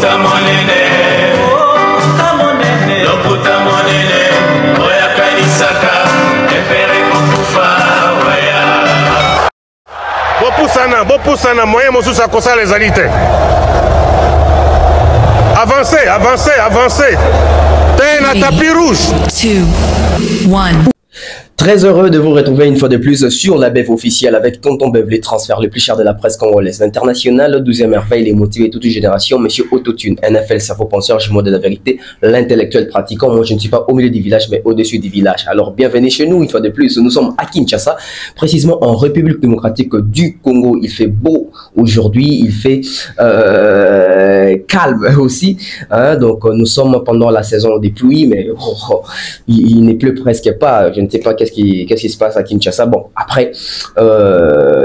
Lokuta monene, lokuta monene, oya kanisaka, epere kokufa, oya. Bopusana, moyen mosusa kosa les alites. Avancez. T'es un tapis rouge. 2, 1. Très heureux de vous retrouver une fois de plus sur la BEF officielle avec Tonton Bev, les transferts les plus chers de la presse congolaise. L'international, 12e merveille, les motivés toute une génération, Monsieur Autotune, NFL, cerveau penseur, jumeau de la vérité, l'intellectuel pratiquant. Moi, je ne suis pas au milieu du village, mais au-dessus du village. Alors, bienvenue chez nous une fois de plus. Nous sommes à Kinshasa, précisément en République démocratique du Congo. Il fait beau aujourd'hui, il fait calme aussi. Hein? Donc, nous sommes pendant la saison des pluies, mais il ne pleut presque pas. Je ne sais pas qu'est-ce qui se passe à Kinshasa. Bon, après,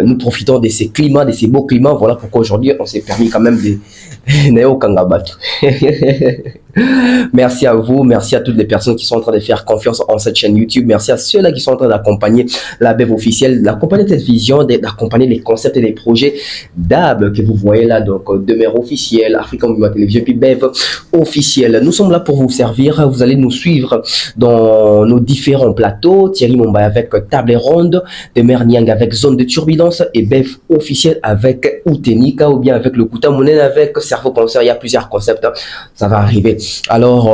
nous profitons de ces climats, de ces beaux climats. Voilà pourquoi aujourd'hui, on s'est permis quand même de Néo Kangabat. Merci à vous, merci à toutes les personnes qui sont en train de faire confiance en cette chaîne YouTube. Merci à ceux-là qui sont en train d'accompagner la BEV officielle, d'accompagner cette vision, d'accompagner les concepts et les projets d'AB que vous voyez là. Donc, Demeure officielle, African Viva Télévision, puis BEV officielle. Nous sommes là pour vous servir. Vous allez nous suivre dans nos différents plateaux. Thierry Momba avec Table Ronde, Demeure Niang avec Zone de Turbulence et BEV officielle avec Outenika ou bien avec le Kouta Mounen avec Cerveau Penseur. Il y a plusieurs concepts. Ça va arriver. Alors,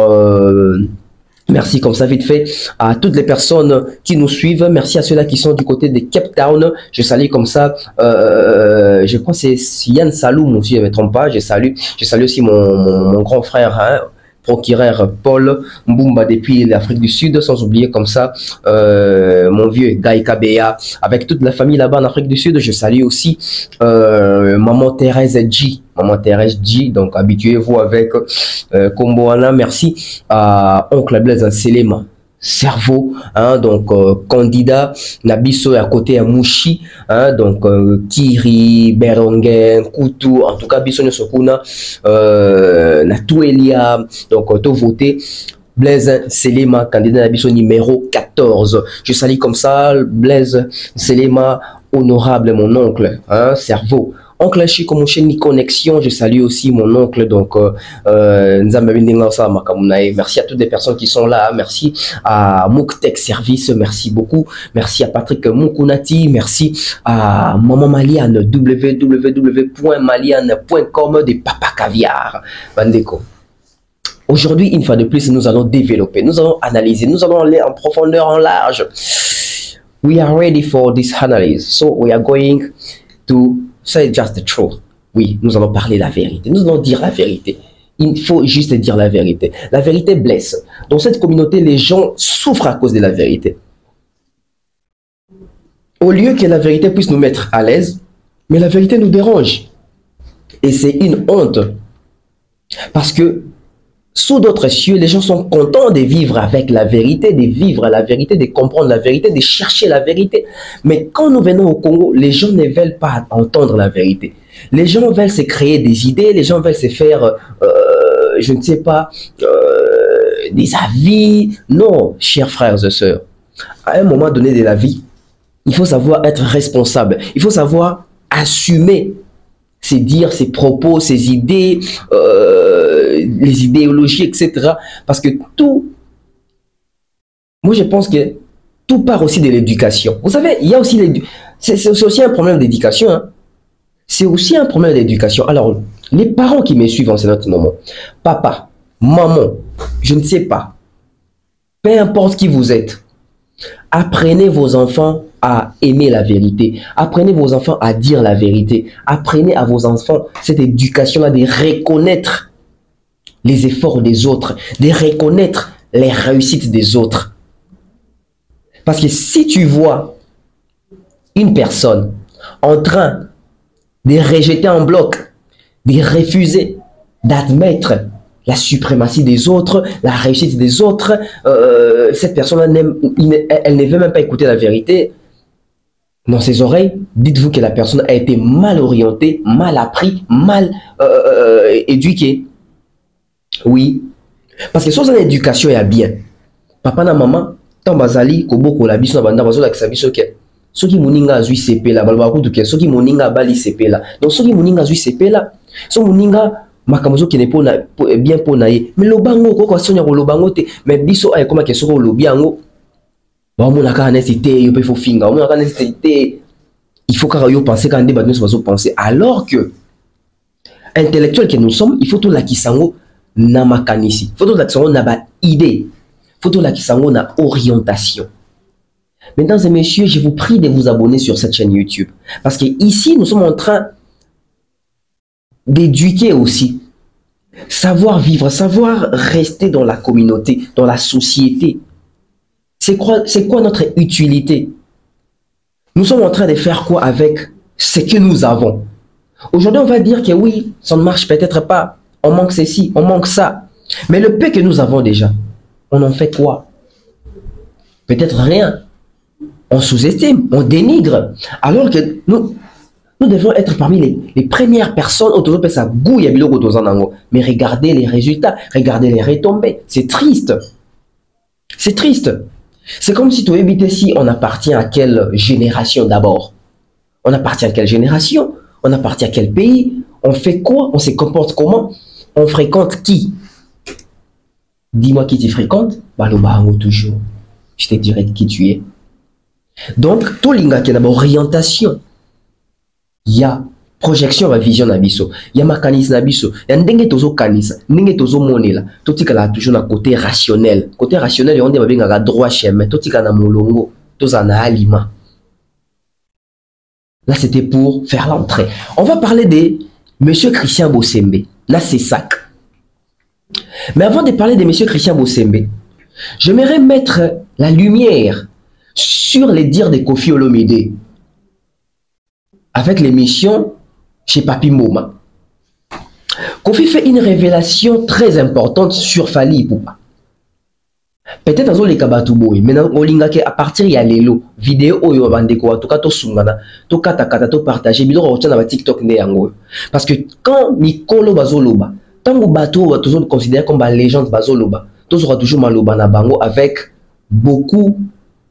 merci comme ça vite fait à toutes les personnes qui nous suivent. Merci à ceux-là qui sont du côté de Cape Town. Je salue comme ça, je crois que c'est Yann Saloum, si je ne me trompe pas. Je salue aussi mon grand frère, hein, procureur Paul Mbumba depuis l'Afrique du Sud, sans oublier comme ça mon vieux Guy Kabea avec toute la famille là-bas en Afrique du Sud. Je salue aussi maman Thérèse G. Maman Thérèse G, donc habituez-vous avec Komboana. Merci à oncle Blaise Selema cerveau, hein, donc candidat Nabiso à côté à Mouchi, hein, donc Kiri, Berongen, Koutou, en tout cas Biso Sokuna, Natuelia, donc tout voté. Blaise Selema, candidat Nabiso numéro 14. Je salue comme ça Blaise Selema, honorable mon oncle, hein, cerveau. Oncle Chico ni connexion, je salue aussi mon oncle, donc merci à toutes les personnes qui sont là, merci à Mouktek Service, merci beaucoup, merci à Patrick Moukounati, merci à Maman Maliane, www.maliane.com des Papa Caviar, Bandeko. Aujourd'hui, une fois de plus, nous allons développer, nous allons analyser, nous allons aller en profondeur, en large. We are ready for this analysis, so we are going to say just the truth. Oui, nous allons parler la vérité. Nous allons dire la vérité. Il faut juste dire la vérité. La vérité blesse. Dans cette communauté, les gens souffrent à cause de la vérité. Au lieu que la vérité puisse nous mettre à l'aise, mais la vérité nous dérange. Et c'est une honte. Parce que sous d'autres cieux, les gens sont contents de vivre avec la vérité, de vivre la vérité, de comprendre la vérité, de chercher la vérité. Mais quand nous venons au Congo, les gens ne veulent pas entendre la vérité. Les gens veulent se créer des idées, les gens veulent se faire, je ne sais pas, des avis. Non, chers frères et sœurs, à un moment donné de la vie, il faut savoir être responsable. Il faut savoir assumer ses dires, ses propos, ses idées, les idéologies, etc. Parce que tout, moi je pense que tout part aussi de l'éducation. Vous savez, il y a aussi c'est aussi un problème d'éducation. Hein. C'est aussi un problème d'éducation. Alors, les parents qui me suivent en ce moment, papa, maman, je ne sais pas, peu importe qui vous êtes, apprenez vos enfants à aimer la vérité. Apprenez vos enfants à dire la vérité. Apprenez à vos enfants cette éducation-là de reconnaître les efforts des autres, de reconnaître les réussites des autres. Parce que si tu vois une personne en train de rejeter en bloc, de refuser d'admettre la suprématie des autres, la réussite des autres, cette personne-là, elle ne veut même pas écouter la vérité dans ses oreilles, dites-vous que la personne a été mal orientée, mal appris, mal éduquée. Oui. Parce que si une éducation est bien, papa na maman, tant bazali, koboko la biso na banda bazo la kisabiso ke. Soki moninga azui CP la balba kutu ke, soki moninga bali CP la. Donc soki moninga azui CP la, so moninga makamozo qui n'est pas bien pour naïe mais le bango quoi sonya ko le bango te mais biso ay comment que soko le biango ba mo na ka nécessité yo pe faut finga mo na ka nécessité il faut que yo penser quand débat nous va penser alors que intellectuel que nous sommes il faut tout la kisango na makanisi faut tout la kisango na ba idée faut tout la kisango na orientation. Mesdames et messieurs, je vous prie de vous abonner sur cette chaîne YouTube parce que ici nous sommes en train d'éduquer aussi, savoir vivre, savoir rester dans la communauté, dans la société. C'est quoi notre utilité? Nous sommes en train de faire quoi avec ce que nous avons? Aujourd'hui, on va dire que oui, ça ne marche peut-être pas. On manque ceci, on manque ça. Mais le peu que nous avons déjà, on en fait quoi? Peut-être rien. On sous-estime, on dénigre. Alors que nous devons être parmi les premières personnes autour de sa gouille. Mais regardez les résultats, regardez les retombées. C'est triste. C'est triste. C'est comme si tu évitais si on appartient à quelle génération d'abord. On appartient à quelle génération? On appartient à quel pays? On fait quoi? On se comporte comment? On fréquente qui? Dis-moi qui tu fréquentes. Balobahango toujours. Je te dirai qui tu es. Donc, tout l'inga qui a d'abord orientation. Il y a projection à vision nabiso. Il y a mécanisme nabiso. Il y a ndenge tozo kanisa, ndenge tozo monela. Tout tika la toujours na côté rationnel. Côté rationnel, on dit babinga droit chemin. Tout tika na molongo, toza na alima. Là, c'était pour faire l'entrée. On va parler de Monsieur Christian Bossembe. Là, c'est ça. Mais avant de parler de Monsieur Christian Bossembe, j'aimerais mettre la lumière sur les dires de Koffi Olomide avec l'émission chez Papi Moma. Koffi fait une révélation très importante sur Fally Ipupa. Peut-être dans les kabatuboy, mais à partir de l'élo vidéo oyo bandeko en tout cas to sungana to kata to partager biloko otya na TikTok ne yango parce que quand mikolo bazoloba tango bato va toujours considérer comme la légende bazoloba to sera toujours maloba na bango avec beaucoup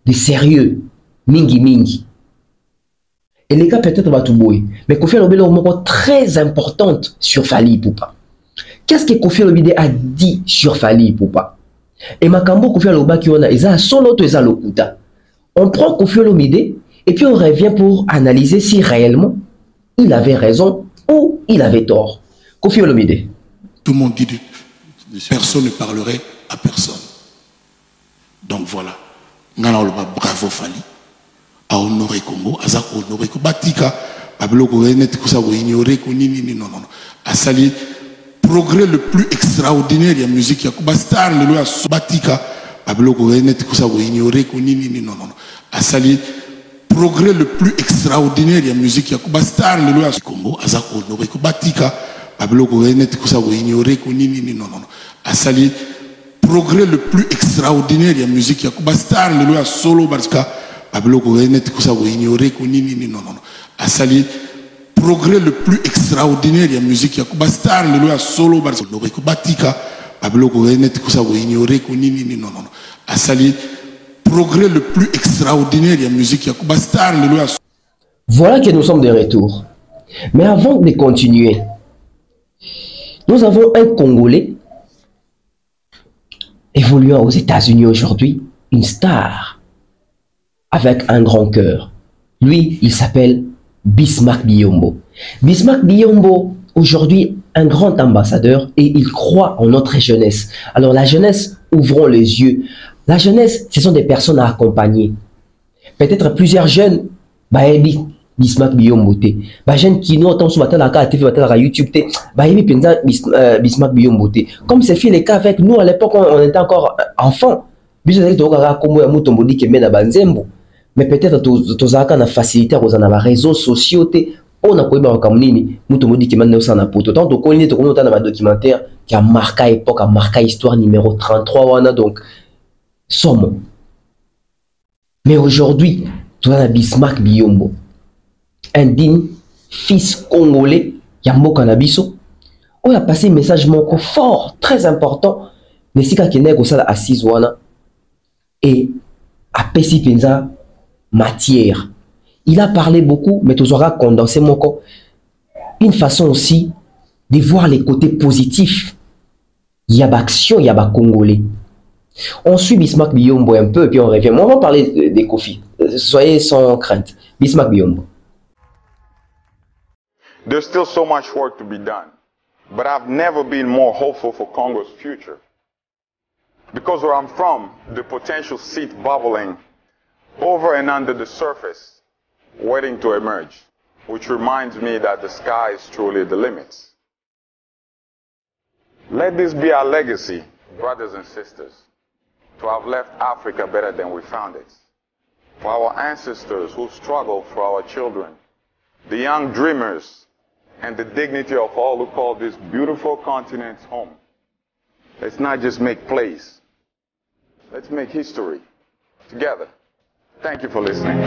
de sérieux mingi et les cas peut-être batuboy mais Koffi Olomide a moko très importante sur Fally Ipupa. Qu'est-ce que Koffi Olomide a dit sur Fally Ipupa? Et Makambo Koffi Olomide qui on a isa solo to isa lokuta. On prend Koffi Olomide et puis on revient pour analyser si réellement il avait raison ou il avait tort. Koffi Olomide. Tout le monde dit que personne ne parlerait à personne. Donc voilà. Bravo Fally. A honoré Congo, a honoré Congo. Batika, Babloko Enet Kousa ignorer Konini non. A sali progrès le plus extraordinaire de la musique. Yakuba Star le loi Batika, Babloko Enet Kousa ignorer Konini non. A sali progrès le plus extraordinaire de la musique. Yakuba Star le loi Congo, a honoré Batika, Babloko Enet Kousa ignorer Konini non. A sali progrès le plus extraordinaire de la musique. Yakuba Star le loi solo Barska. Babloko Enet Kousa ignorer Konini non. A sali progrès le plus extraordinaire de la musique. Yakuba Star le loi solo Barska. Batika. Babloko Enet Kousa ignorer Konini non. A sali progrès le plus extraordinaire de la musique. Yakuba Star le loi. Voilà que nous sommes de retour. Mais avant de continuer, nous avons un Congolais évoluant aux États-Unis aujourd'hui, une star avec un grand cœur. Lui, il s'appelle Bismarck Biyombo. Bismarck Biyombo, aujourd'hui, un grand ambassadeur et il croit en notre jeunesse. Alors la jeunesse, ouvrons les yeux. La jeunesse, ce sont des personnes à accompagner. Peut-être plusieurs jeunes, Bismarck Biyombo te. Jeune qui nous entend sur la TV, la YouTube te. Bismarck Biyombo te. Comme c'est fait le cas avec nous à l'époque, on était encore enfants. Mais peut-être tu as une facilité aux réseaux sociaux. On a quoi comme nini, mutomodi qui m'a ça na poto. Tant qu'on est dans un documentaire qui a marqué époque, a marqué histoire numéro 33 wana donc somme. Mais aujourd'hui, tu as Bismarck Biyombo, un digne fils congolais, Yambo Kanabiso, on a passé un message fort, très important. Nesika Kene Gosala assise wana et a Pessi Penza matière. Il a parlé beaucoup, mais tu auras condensé mon corps. Une façon aussi de voir les côtés positifs. Il y a l'action, il y a le Congolais. On suit Bismarck Biyombo un peu, et puis on revient. Moi, on va parler des Kofi. Soyez sans crainte. Bismarck Biyombo. There's still so much work to be done, but I've never been more hopeful for Congo's future. Because where I'm from, the potential seat bubbling over and under the surface, waiting to emerge, which reminds me that the sky is truly the limits. Let this be our legacy, brothers and sisters, to have left Africa better than we found it. For our ancestors who struggled for our children, the young dreamers, and the dignity of all who call this beautiful continent home. Let's not just make plays. Let's make history together. Thank you for listening.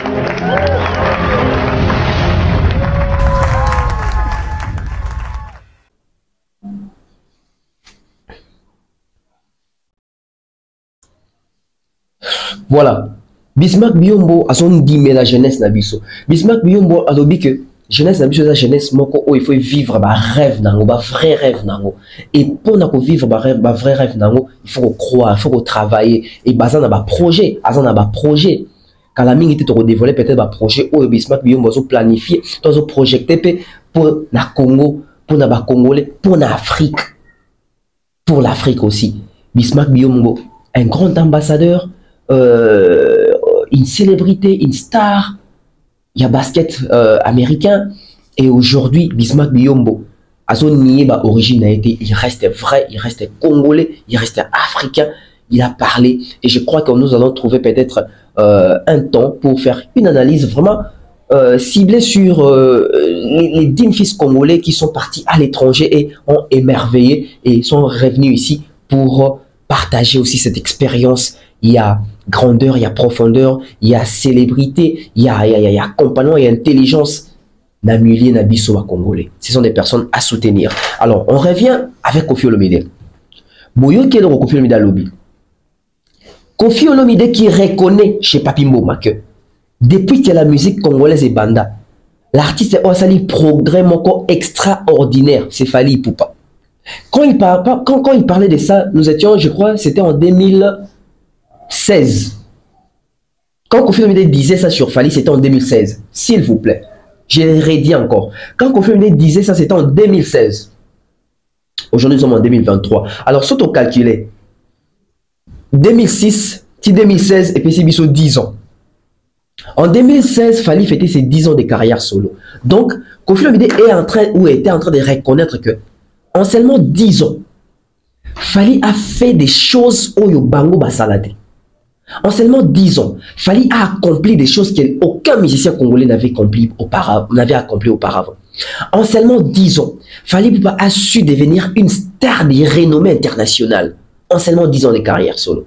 Voilà. Bismarck Biyombo a son dit mais la jeunesse n'a biso. Bismarck Biyombo a dit que jeunesse n'a biso la jeunesse moko il faut vivre ba rêve nango, ba vrai rêve nango. Et pour na ko vivre ba vrai rêve nango, il faut croire, il faut travailler et baza na ba projet, azan na ba projet. Quand la mingi te développer peut-être ba projet au Bismarck Biyombo so planifier, to projeter pour na Congo, pour na ba Congolais, pour na Afrique. Pour l'Afrique aussi. Bismarck Biyombo, un grand ambassadeur, une célébrité, une star. Il y a basket américain. Et aujourd'hui, Bismarck Biyombo, à son originalité, il reste vrai, il reste congolais, il reste africain. Il a parlé. Et je crois que nous allons trouver peut-être un temps pour faire une analyse vraiment ciblée sur les 10 fils congolais qui sont partis à l'étranger et ont émerveillé et sont revenus ici pour partager aussi cette expérience. Il y a grandeur, il y a profondeur, il y a célébrité, il y a compagnon, il y a intelligence. Namulie Nabiso Congolais. Ce sont des personnes à soutenir. Alors, on revient avec Koffi Olomide. Boyo qui est le Koffi Olomide lobby. Koffi Olomide qui reconnaît chez Papi Mboma que depuis que la musique congolaise est banda, l'artiste a sali progrès moko extraordinaire. C'est Fally Ipupa. Quand il parlait de ça, nous étions, je crois, c'était en 2016. Quand Koffi Olomide disait ça sur Fally, c'était en 2016. S'il vous plaît. J'ai redit encore. Quand Koffi Olomide disait ça, c'était en 2016. Aujourd'hui, nous sommes en 2023. Alors, si on calcule 2006, 2016, et puis c'est 10 ans. En 2016, Fally fêtait ses 10 ans de carrière solo. Donc, Koffi Olomide était en train de reconnaître que, en seulement 10 ans, Fally a fait des choses au Yobango Basalade. En seulement 10 ans, Fally a accompli des choses qu'aucun musicien congolais n'avait accompli auparavant. En seulement 10 ans, Fally a su devenir une star de renommée internationale. En seulement 10 ans de carrière solo.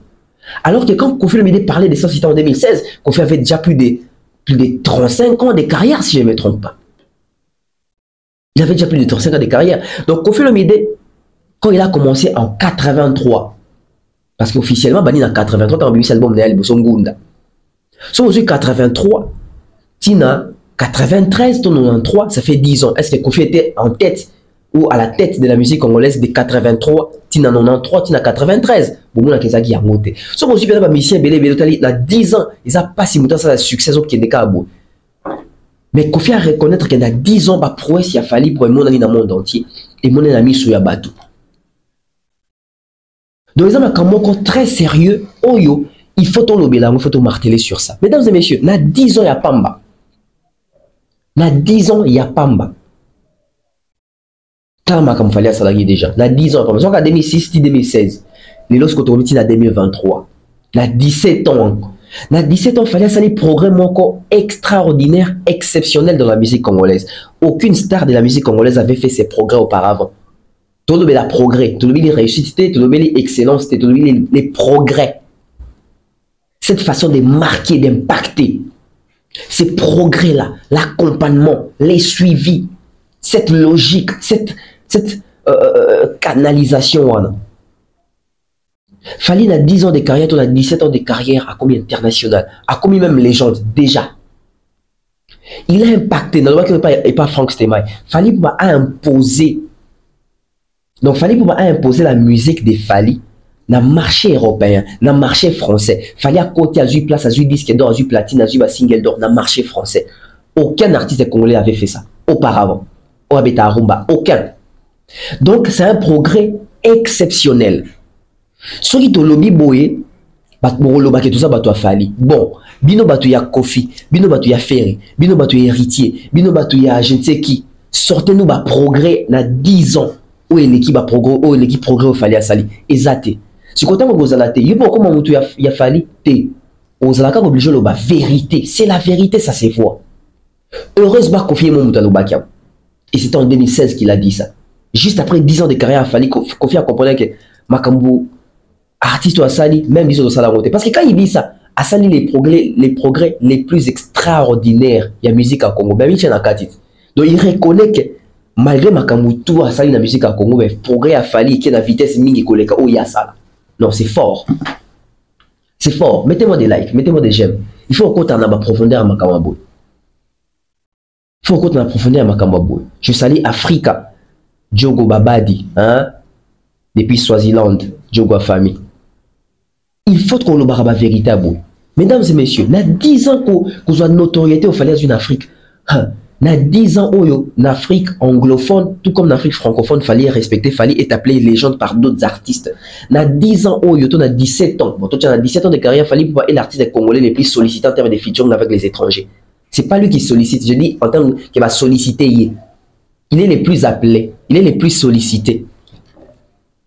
Alors que quand Koffi Olomide parlait de ça, c'était en 2016, Koffi avait déjà plus de 35 ans de carrière, si je ne me trompe pas. Il avait déjà plus de 35 ans de carrière. Donc Koffi Olomide, quand il a commencé en 83, parce qu'officiellement, il en 83, quand il a eu cet album, il a eu Ngunda. Si vous avez 83, Tina, 93, 93, ça fait 10 ans. Est-ce que Koffi était en tête ou à la tête de la musique congolaise de 83, Tina 93, Tina 93? Bon, on a qu'est-ce qui a monté. Si vous avez un musicien, il a 10 ans, il n'a pas si longtemps ça a succès au Québec. Mais Koffi a reconnaître qu'il y a 10 ans, prouesse, il a fallu pour le monde dans le monde entier. Et mon ami sur Yabatou. Donc, il y a un très sérieux. Oyo, il faut tout marteler sur ça. Mesdames et messieurs, il y a 10 ans, il y a Pamba. Il y a 10 ans, il y a Pamba. Comme il fallait salarié déjà. Il y a 10 ans, il y a 2006, 2016. Les lorsque tu remis en 2023. Il y a 17 ans. Il y a 17 ans, il fallait salir programme encore extraordinaire, exceptionnel dans la musique congolaise. Aucune star de la musique congolaise avait fait ces progrès auparavant. Tout le monde a progrès, tout le monde a réussite, tout le monde a excellence, tout le monde a les progrès. Cette façon de marquer, d'impacter, ces progrès-là, l'accompagnement, les suivis, cette logique, cette canalisation. Fally a 10 ans de carrière, on a 17 ans de carrière à combien international, à combien même légende déjà. Il a impacté, dans le cas et pas Frank Stemay. Fally a imposé Donc, Fally Poupa a imposé la musique des Fally dans le marché européen, dans le marché français. Fally à côté, a eu place, a eu disque d'or, a eu platine, a eu single d'or dans le marché français. Aucun artiste congolais avait fait ça auparavant. Au Abeta Arumba, aucun. Donc, c'est un progrès exceptionnel. Ce qui te lobby boye, tout ça, bato a Fally. Bon, bino bato ya Kofi, bino bato ya Ferry, bino bato ya Héritier, bino bato ya je ne sais qui. Sortez-nous ba progrès na 10 ans. Où est l'équipe a progrès, où est l'équipe progrès au Fally à Sali. Exacté. Si quand on vous a la té, il y a comment tu y a Fally té. On a obligé le ba vérité. C'est la vérité, ça se voit. Heureuse ba Kofi mon mouta bakia. Et c'était en 2016 qu'il a dit ça. Juste après 10 ans de carrière à Fally, Kofi a compris que Makambu artiste à Sali, même ils ont ça la route. Parce que quand il dit ça, à Sali les progrès les plus extraordinaires, il y a musique à Congo. Ben il tient à Katit. Donc il reconnaît que malgré Makambu tout à Sali la musique à Congo, mais progrès à Fally qui est la vitesse mingi koleka oh il y a ça. Non, c'est fort. C'est fort. Mettez-moi des likes, mettez-moi des j'aime. Il faut qu'on ait en profondeur à Makambu. Il faut qu'on ait en profondeur à Makambu. Je salue Africa, Diogo Babadi, hein, depuis Swaziland, Diogo famille. Il faut qu'on ait la vérité à bout. Mesdames et messieurs, il y a 10 ans qu'on soit notoriété au Fally en Afrique. Hein. Il y a 10 ans en Afrique anglophone, tout comme en Afrique francophone, il fallait respecter, il fallait être appelé légende par d'autres artistes. Il y a 10 ans, il y a 17 ans. Bon, tu as 17 ans de carrière, il fallait pouvoir être l'artiste congolais le plus sollicité en termes de featuring avec les étrangers. Ce n'est pas lui qui sollicite, je dis en termes qu'il va solliciter. Il est le plus appelé, il est le plus sollicité.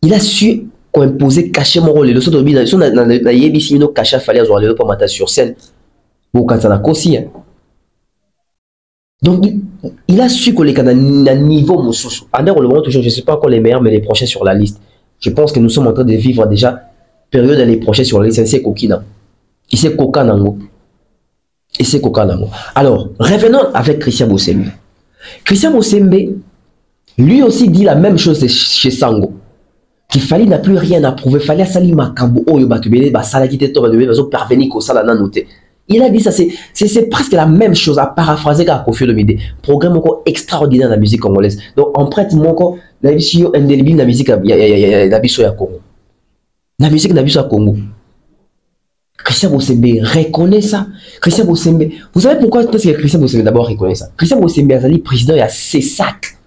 Il a su imposer, cacher mon rôle. Le saut de bide, il y a des signes cachés, il fallait avoir le matin sur scène. Bon, quand ça a aussi. Donc, il a su que les cas d'un niveau moussous. À le moment toujours, je ne sais pas encore les meilleurs, mais les prochains sur la liste. Je pense que nous sommes en train de vivre déjà période les prochains sur la liste. C'est Kokina. Il sait Kokanango. Et c'est Kokanango. Alors, revenons avec Christian Bosembe. Christian Bosembe, lui aussi dit la même chose chez Sango. Qu'il fallait n'a plus rien à prouver. Il fallait Sali Makambo. Oh, Yobatubele, Basalakite, Tobatubele, parvenir qu'au Salana noté. Il a dit ça, c'est presque la même chose à paraphraser qu'à Kofi Olomide. Programme encore extraordinaire dans la musique congolaise. Donc, on prête mon corps, la musique indélébile, la musique à Congo. La musique à Congo. Christian Bosembe reconnaît ça. Christian Bosembe, vous savez pourquoi parce que Christian Bosembe d'abord reconnaît ça. Christian Bosembe est président, il y a CESAC.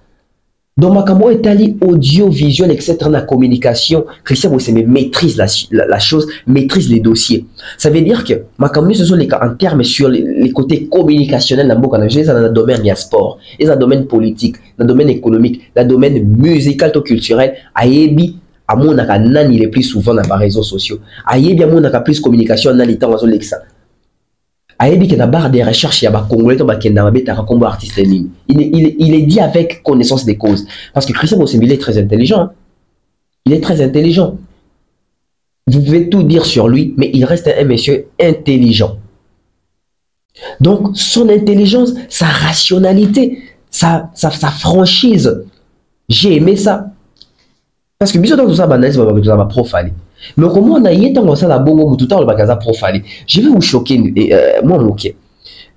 Dans Makambo est allé audiovisuel, etc. dans la communication, Christian Bosembe maîtrise la chose, maîtrise les dossiers. Ça veut dire que Makambo, ce sont les cas en termes sur les côtés communicationnels dans le domaine du sport, dans le domaine politique, dans le domaine économique, dans le domaine musical ou culturel. Ayebi, à mon avis, nani les plus souvent dans les réseaux sociaux. Ayebi, à mon avis, plus communication dans les temps où l'exa. Ayebi qui a barre des recherches, il y a des Congolais qui ont des artistes en ligne. Il est dit avec connaissance des causes. Parce que Christian Bosembe, il est très intelligent. Hein? Il est très intelligent. Vous pouvez tout dire sur lui, mais il reste un monsieur intelligent. Donc, son intelligence, sa rationalité, sa franchise, j'ai aimé ça. Parce que bien sûr, tout ça, ça va profaner. Mais comment on a eu tant ça la bongo tout le bagaza profalé. Je vais vous choquer moi moquer.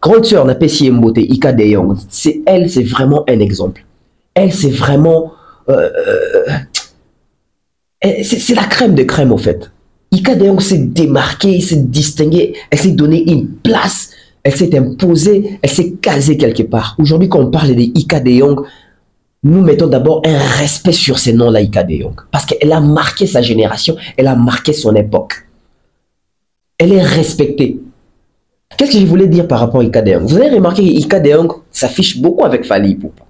Grande sœur n'a pas si mboté Ika De Jong, c'est elle, c'est vraiment un exemple. Elle c'est vraiment c'est la crème de crème en fait. Ika De Jong s'est démarquée, s'est distinguée, elle s'est donné une place, elle s'est imposée, elle s'est casée quelque part. Aujourd'hui quand on parle de Ika De Jong, nous mettons d'abord un respect sur ces noms-là, Ika De Jong. Parce qu'elle a marqué sa génération, elle a marqué son époque. Elle est respectée. Qu'est-ce que je voulais dire par rapport à Ika De Jong? Vous avez remarqué qu'Ika De Jong s'affiche beaucoup avec Fally Poupa.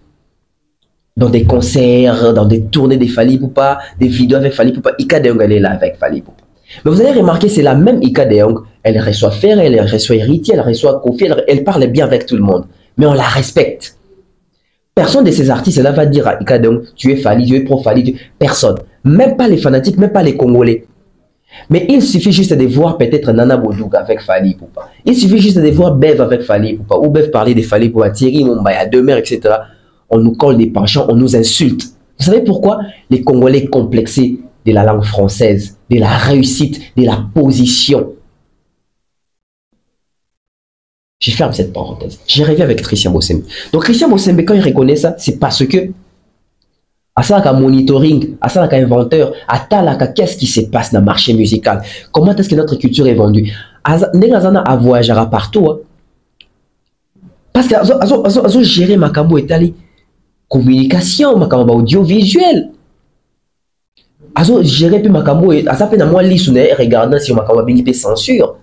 Dans des concerts, dans des tournées de Fally Poupa, des vidéos avec Fally Poupa. Ika De Jong, elle est là avec Fally Poupa. Mais vous avez remarqué, c'est la même Ika De Jong. Elle reçoit Ferry, elle reçoit Héritier, elle reçoit Kofi, elle parle bien avec tout le monde. Mais on la respecte. Personne de ces artistes là va dire à Ika De Jong, tu es Fally, tu es pro Fally, personne. Même pas les fanatiques, même pas les Congolais. Mais il suffit juste de voir peut-être Nana Bodoug avec Fally Poupa. Il suffit juste de voir Bev avec Fally Poupa. Ou Bev parler de Fally Poupa, Thierry Mombaya, Demer, etc. On nous colle des penchants, on nous insulte. Vous savez pourquoi? Les Congolais complexés de la langue française, de la réussite, de la position. Je ferme cette parenthèse. J'ai rêvé avec Christian Bosembe. Donc Christian Bosembe, quand il reconnaît ça, c'est parce que asalaka monitoring, asalaka inventeur, atalaka qu'est-ce qui se passe dans le marché musical, comment est-ce que notre culture est vendue. Ndengazana a voyagé partout, hein. Parce que azo gérer makambo etali communication, makambo audiovisuel. Azo gérer puis makambo asa pe na moi lisu na regardant si makambo bengi pe censure.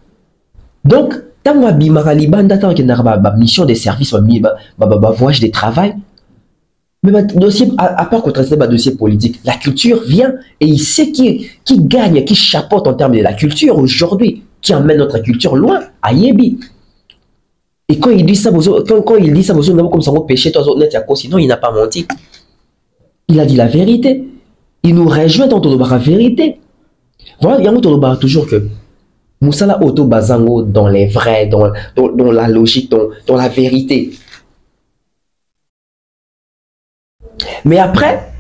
Donc tant ma bimaka libanda tant que na ba mission de service ba voyage de travail. Mais dossier, à part contre ce dossier politique, la culture vient et il sait qui gagne, qui chapeaute en termes de la culture aujourd'hui, qui emmène notre culture loin, à Yebi. Et quand il dit ça, quand il dit ça, vous avez comme ça, vous péchez, sinon il n'a pas menti. Il a dit la vérité. Il nous rejoint dans la vérité. Voilà, il y a toujours que Moussala Auto Bazango dans les vrais, dans la logique, dans la vérité. Mais après,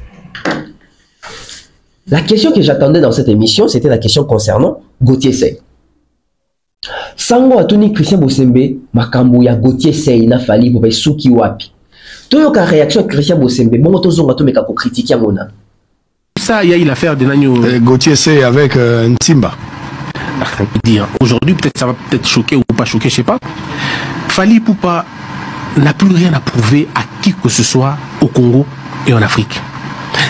la question que j'attendais dans cette émission, c'était la question concernant Gauthier Sey. Sango atuni Christian Bosembe, makambo ya Gauthier Sey na fali pour souki wapi. Toyoka réaction Christian Bosembe, bon tozonga to meka ko critiquer mona. Ça, il y a eu l'affaire de Nagno. Gauthier Sey avec Ntimba. Aujourd'hui, peut-être ça va peut-être choquer ou pas choquer, je sais pas. Fali Poupa n'a plus rien à prouver à qui que ce soit au Congo et en Afrique.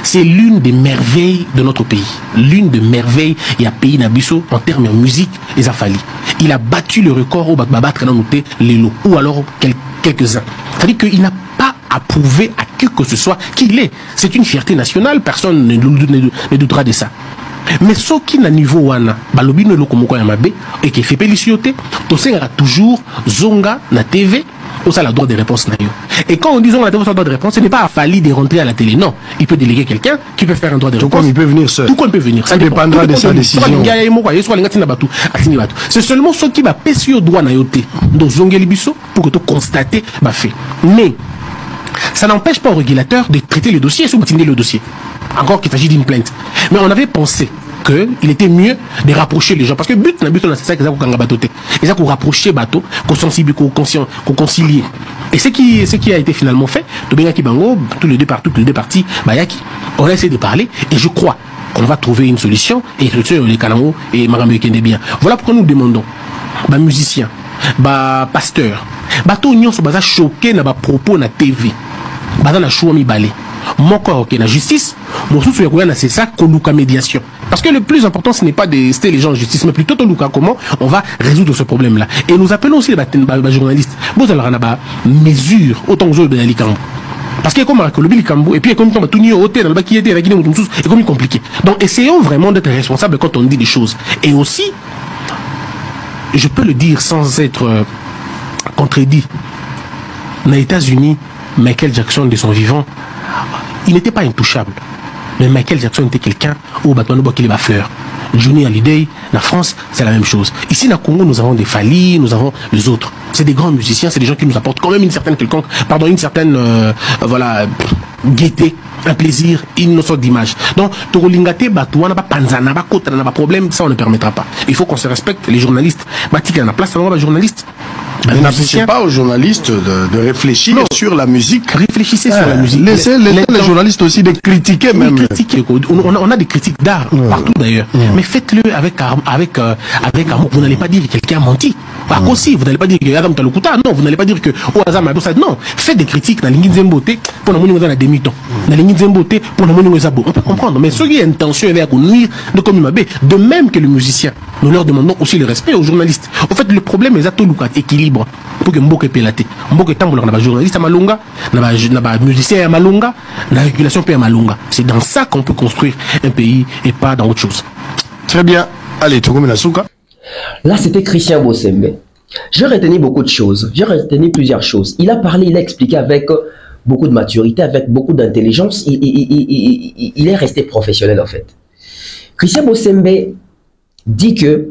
C'est l'une des merveilles de notre pays. L'une des merveilles, il y a pays Nabiso en termes de musique, et Fali. Il a battu le record au battre noté Lelo, ou alors quelques-uns. C'est-à-dire qu'il n'a pas à prouver à qui que ce soit qu'il est. C'est une fierté nationale, personne ne doutera de ça. Mais ce qui n'a niveau wana, balobi no lokomoko ya mabe, et qui fait pélicioté, to sengara toujours zonga na TV, ou ça la droit de réponse na yo. Et quand on dit zonga na TV, droit de réponse, ce n'est pas à Fali de rentrer à la télé, non. Il peut déléguer quelqu'un qui peut faire un droit de réponse. Tout comme il peut venir seul. Tout comme il peut venir. Ça dépendra de sa décision. C'est seulement ce qui va passer au droit na yote, dans zongeli biso, pour que tu constates, bah fait. Mais, ça n'empêche pas au régulateur de traiter le dossier, sous le dossier. Encore qu'il s'agit d'une plainte. Mais on avait pensé qu'il était mieux de rapprocher les gens. Parce que but, c'est ça qu'ils ont batoté. Ils ont rapproché bateau, qu'on sensibiliser, qu'on concilier. Et ce qui a été finalement fait, tous les deux parties, Bayaki, on a essayé de parler, et je crois qu'on va trouver une solution, et les Kanamo et Marambe Kende bien. Voilà pourquoi nous demandons, musiciens, pasteurs, bateau union se basa choqué na propos na TV. Basa na choua mi balé. Mon corps qui est la justice, mon sous c'est ça qu'on médiation. Parce que le plus important, ce n'est pas de citer les gens en justice, mais plutôt comment on va résoudre ce problème-là. Et nous appelons aussi les journalistes. Vous allez avoir mesure autant que de l'Alicambo. Parce que comme le Bilicambo, et puis comme tout n'y hôtel dans le bac qui était avec nous, c'est comme compliqué. Donc essayons vraiment d'être responsables quand on dit des choses. Et aussi, je peux le dire sans être contredit, aux États-Unis, Michael Jackson de son vivant, il n'était pas intouchable. Mais Michael Jackson était quelqu'un où Batman qui les fleurs. Johnny Hallyday, la France, c'est la même chose. Ici, dans le Congo, nous avons des Fali, nous avons les autres. C'est des grands musiciens, c'est des gens qui nous apportent quand même une certaine voilà, gaieté, un plaisir, une sorte d'image. Donc, Torolingate, Batouana, Panzana, Bakotana, pas problème, ça on ne permettra pas. Il faut qu'on se respecte, les journalistes. Batika, on a place, on a journalistes. N'empêchez pas aux journalistes de réfléchir sur la musique. Réfléchissez sur la musique. Laissez les journalistes aussi de critiquer même. On a des critiques d'art partout d'ailleurs. Mais faites-le avec amour. Vous n'allez pas dire que quelqu'un a menti. Aussi, vous n'allez pas dire que Adam Talukuta. Non, vous n'allez pas dire que Oazam Adosa. Non, faites des critiques dans les Zemboté pour la monnaie dans la demi-temps. Dans les Zemboté pour la monnaie Zabo. On peut comprendre. Mais ceux qui ont intention de nuire de comme de même que les musiciens, nous leur demandons aussi le respect aux journalistes. En fait, le problème est à tout équilibre. Pour que Mboke pelate. Mboke tambour na ba journaliste à Malunga, na ba musicien à Malunga, na régulation à Malunga. C'est dans ça qu'on peut construire un pays et pas dans autre chose. Très bien. Allez, Togomi Nasuka. Là, c'était Christian Bosembe. J'ai retenu beaucoup de choses. J'ai retenu plusieurs choses. Il a parlé, il a expliqué avec beaucoup de maturité, avec beaucoup d'intelligence. Il est resté professionnel en fait. Christian Bosembe dit que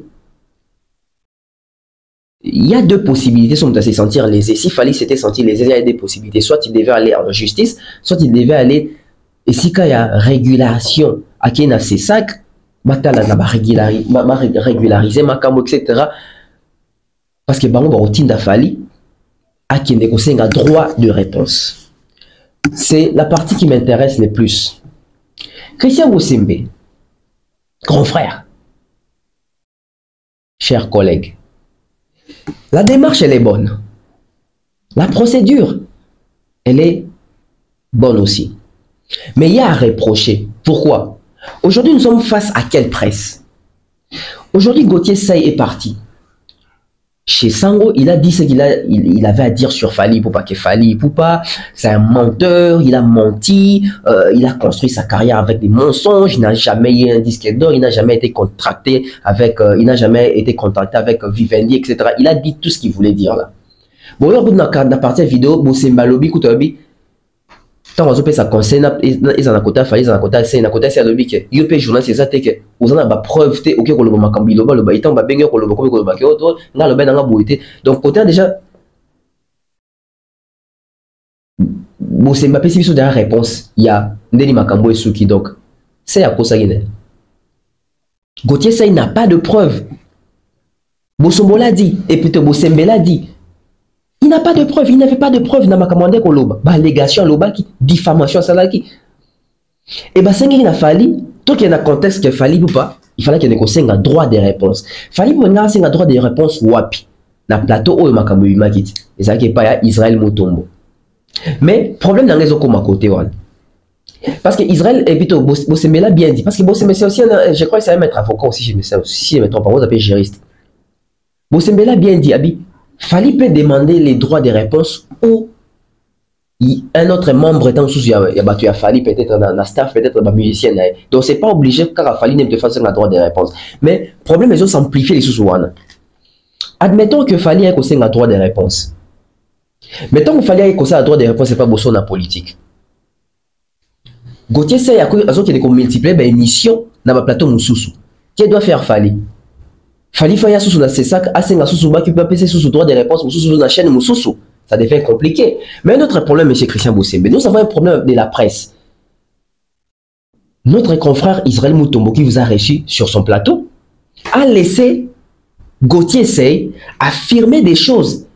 il y a deux possibilités, si on doit se sentir lésé. S'il fallait s'était sentir lésé, il y a des possibilités. Soit il devait aller en justice, soit il devait aller. Et si il y a régulation, à qui a ses sacs, régulariser ma camo, etc. Parce que on va au tinda fali, à qui a droit de réponse. C'est la partie qui m'intéresse le plus. Christian Bosembe, grand frère, chers collègues, la démarche, elle est bonne. La procédure, elle est bonne aussi. Mais il y a à reprocher. Pourquoi? Aujourd'hui, nous sommes face à quelle presse? Aujourd'hui, Gauthier Seye est parti. Chez Sango, il a dit ce qu'il avait à dire sur Fally Ipupa, que Fally Ipupa, c'est un menteur, il a menti, il a construit sa carrière avec des mensonges, il n'a jamais eu un disque d'or, il n'a jamais été contracté avec, Vivendi, etc. Il a dit tout ce qu'il voulait dire là. Bon, au bout de la partie vidéo, Bosembe Lobi, Koutobi, tant on sa conseil, ils en a côté Fally, ils en a côté c'est, ils en a côté c'est Lobi que, il peut journal c'est ça que, vous en avez preuve, ok, qu'on le voit makambi, le bas, il t'en va bien, qu'on le voit comme qu'on le voit, là le ben dans la bouille. Donc côté déjà, Bosembe Mbappé, si vous avez la réponse, il y a Ndeli Makambo et Suki, donc c'est à cause ça qu'il Gauthier Seye n'a pas de preuve. Bosombo l'a dit, et plutôt Bosembe l'a dit. Il n'a pas de preuve, il n'avait pas de preuve dans ma commande qu'on loba. Allégation loba qui diffamation ça qui. Et bah c'est qu'il a fallu tout qu'il y a un contexte que Fally Ipupa, il fallait qu'il y ait un droit de réponse. Fally Ipupa a un droit de réponse wapi. Na plateau où makambo makit. Et ça qui est pas Israël Mutombo. Mais problème dans les autres comme à côté parce que Israël et plutôt Bosembe l'a bien dit parce que Bosembe c'est aussi je crois que c'est un maître avocat aussi je me sais si je me trompe pas vous appelez juriste. Bosembe l'a bien dit Abi. Fally peut demander les droits de réponse ou un autre membre étant sous il y a Fally peut-être dans la staff, peut-être un musicien. Donc c'est pas obligé car Fally ne te fasse un droit de réponse. Mais le problème est s'amplifier les sous-ouanes. Admettons que Fally ait un droit de réponse. Mettons que Fally ait un droit de réponse, c'est pas besoin de la politique. Gauthier Seye a multiplier des émissions dans le plateau Moussoussou. Qui doit faire Fally? Fally Faya sous la CESAC, Asenga sous qui peut passer sous droit de réponse sous la chaîne Moussoussou. Ça devient compliqué. Mais notre problème, M. Christian Bosembe, nous avons un problème de la presse. Notre confrère Israël Mutombo, qui vous a reçu sur son plateau, a laissé Gauthier Seye affirmer des choses.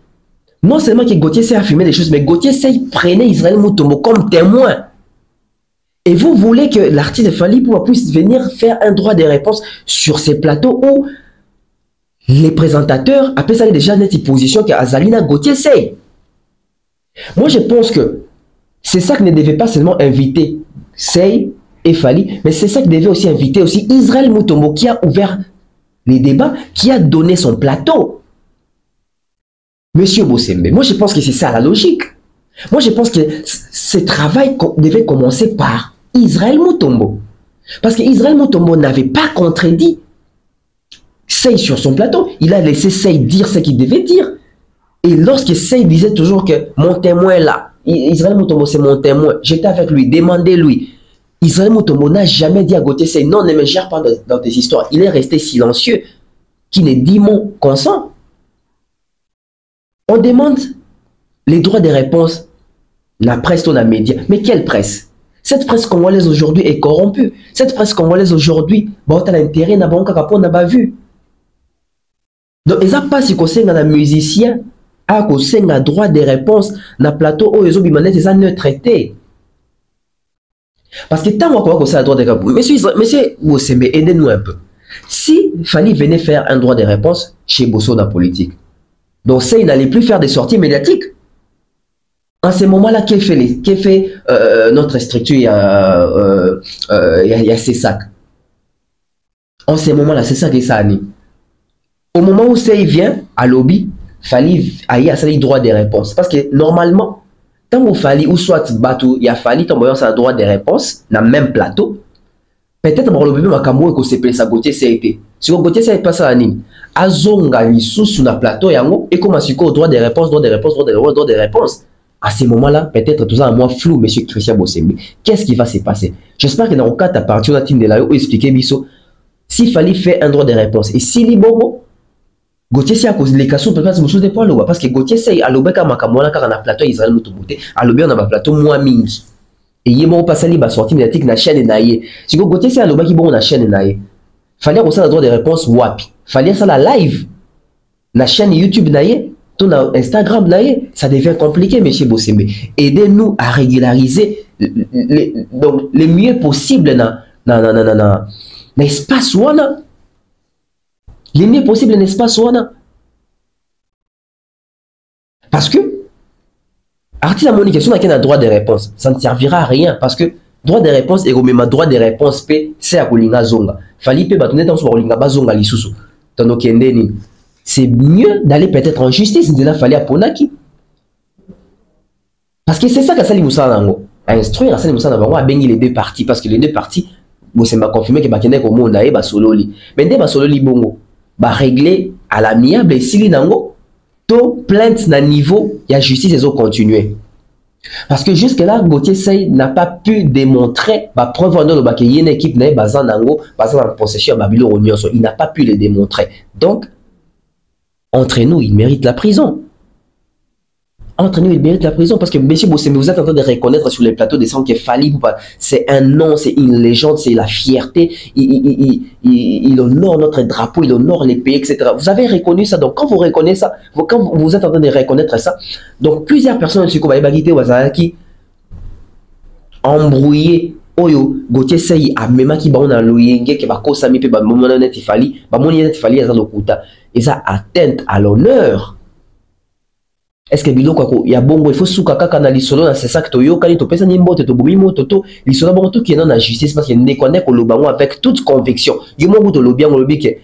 Non seulement que Gauthier Seye affirmait des choses, mais Gauthier Seye prenait Israël Mutombo comme témoin. Et vous voulez que l'artiste Fally Ipupa puisse venir faire un droit de réponse sur ces plateaux où les présentateurs appellent ça déjà une position que Azalina Gauthier Seye. Moi, je pense que c'est ça que ne devait pas seulement inviter Seye et Fally, mais c'est ça que devait aussi inviter aussi Israël Mutombo qui a ouvert les débats, qui a donné son plateau. Monsieur Bosembe, moi je pense que c'est ça la logique. Moi je pense que ce travail devait commencer par Israël Mutombo. Parce que Israël Mutombo n'avait pas contredit Seye sur son plateau, il a laissé Seye dire ce qu'il devait dire. Et lorsque Seye disait toujours que mon témoin est là, Israël Mutombo c'est mon témoin, j'étais avec lui, demandez-lui. Israël Mutombo n'a jamais dit à Gauthier Seye, non, ne me gère pas dans tes histoires. Il est resté silencieux, qui ne dit mon consent. On demande les droits de réponse, la presse ou la média. Mais quelle presse? Cette presse congolaise aujourd'hui est corrompue. Cette presse congolaise aujourd'hui, on a l'intérêt, on n'a pas vu. Donc, ils n'ont pas si un musicien a un droit de réponse dans le plateau où ils ont ne traité. Parce que tant qu'on a un droit de réponse, monsieur Bosembe, aidez-nous un peu. Si Fally venait faire un droit de réponse chez Bosso dans la politique, donc ça, il n'allait plus faire des sorties médiatiques. En ce moment-là, qu'est fait notre structure, il y a CESAC. En ce moment-là, c'est ça qui est ça. Au moment où ça vient à lobby, Fally a eu droit de réponse. Parce que normalement, tant que Fally ou soit Batou, il y a Fally, tant que un droit de réponse dans le même plateau, peut-être que le bébé Makambo et que c'est ça Gauthier Seye. Si Gauthier Seye passe à l'anime, Azonga Lissou sur le plateau et comment c'est quoi droit de réponse, droit de réponse, droit de réponse. À ce moment-là, peut-être tout ça à moi flou, monsieur Christian Bosembe. Qu'est-ce qui va se passer? J'espère que dans le cas de partir de la team de la où expliquer Bisso, s'il fallait faire un droit de réponse et si Libogo, Gauthier Seye a causé les cassons peut-être que des poids parce que Gauthier Seye a l'obé comme Makamona car on a plateau Israël Mutombo, a l'obé on a plateau moi mingi. Et il m'a passé libre sortie médiatique na chaîne naïe. Si Gauthier Seye a l'obé qui bon na chaîne naïe. Fallait qu'on ait un droit de réponse wapi. Fallait ça la live na chaîne YouTube naïe. Ton Instagram, ça devient compliqué, monsieur Bosembe. Aidez-nous à régulariser donc le mieux possible dans l'espace wana. Le mieux possible dans l'espace wana. Parce que artiste à communication n'a qu'un droit de réponse. Ça ne servira à rien parce que droit de réponse et même droit de réponse c'est à kolinga zonga. Fali pe batoné dans son kolinga bazonga lisusu. Tando kendeni. C'est mieux d'aller peut-être en justice. Il a fallu à Ponaki. Parce que c'est ça que ça lui nango. À instruire ça lui nango à bengi les deux parties parce que les deux parties bon c'est m'a confirmé que bakene ko monde aé ba sololi. Mais dès ba sololi bongo ba régler à l'amiable et sili nango to plainte na niveau ya justice ils ont continué. Parce que jusque là Gauthier Seye n'a pas pu démontrer ba preuve en le baké yene équipe na bazan nango bazan en possession babilo onyoso, il n'a pas pu le démontrer. Donc entre nous, il mérite la prison. Entre nous, il mérite la prison parce que M. Bossé, vous êtes en train de reconnaître sur les plateaux des sangs que Fally Ipupa, c'est un nom, c'est une légende, c'est la fierté. Il honore notre drapeau, il honore les pays, etc. Vous avez reconnu ça. Donc, quand vous reconnaissez ça, quand vous êtes en train de reconnaître ça, donc plusieurs personnes qui embrouillé. Oyo, Gauthier Seye a même qui ba na loyenge qui ba kosami pe ba momona net Fally, ba moni net Fally za lokuta. Et ça atteinte à l'honneur. Est-ce que biloko ya bongo il faut souka kaka na lisolo na c'est ça que toyo kali to pesa nimbo to bomimo toto lisolo bongo to qui est dans la justice parce qu'il ne connaît que le bango avec toute conviction. Yo mo to lobi ngo lobi ke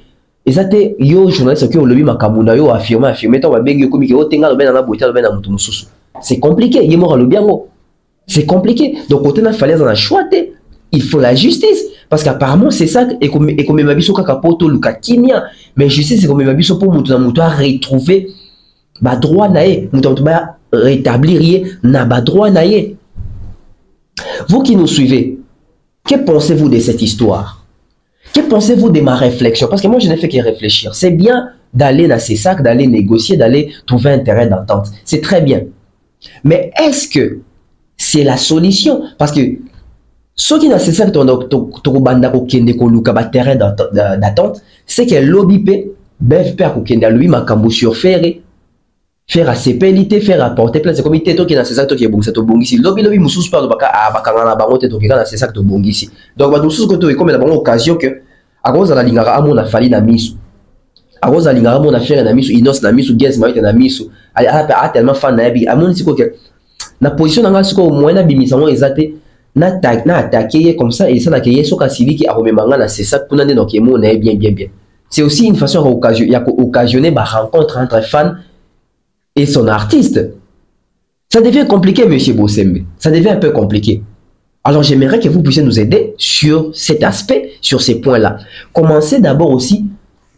ezate yo journaliste qui lobi makamunda yo affirmer to ba bengi ko miki o tenga lo bena na boita lo bena mutu mususu. C'est compliqué, yo mo lobi ngo. C'est compliqué. Donc, quand on a fallu dans la choix, il faut la justice. Parce qu'apparemment, c'est ça. Et comme ma biso kakapoto luka kimia. Mais justice, c'est comme ma biso pour moutou à retrouver ba droit naé. Moutou ba rétablir na ba droit naé. Vous qui nous suivez, que pensez-vous de cette histoire? Que pensez-vous de ma réflexion? Parce que moi, je n'ai fait que réfléchir. C'est bien d'aller dans ces sacs, d'aller négocier, d'aller trouver un terrain d'entente. C'est très bien. Mais est-ce que c'est la solution? Parce que ceux qui n'ont pas ça terrain d'attente, c'est que l'OBP, sur faire à CPLité, faire apporter plein de comités qui n'ont ça qui est bon, c'est au bon ici. Lobby moussous par le bac à Bakangana Barote, qui n'a ça qui est bon ici. Donc, nous sommes comme la bonne occasion que à cause de la lingara, on a fallu la mise. À cause de la lingara, on a fait la mise, Inos la mise, ou Gens Maït la mise, a tellement fan nabi, à mon ici que na position dans ce au moins na bimisamo ezate na attaquer comme ça et ça na kiye soka siliki a rememanga na c'est ça pour nande donc mo na bien. C'est aussi une façon occasionner ba rencontre entre fans et son artiste. Ça devient compliqué monsieur Bossembe. Ça devient un peu compliqué. Alors j'aimerais que vous puissiez nous aider sur cet aspect, sur ces points-là. Commencez d'abord aussi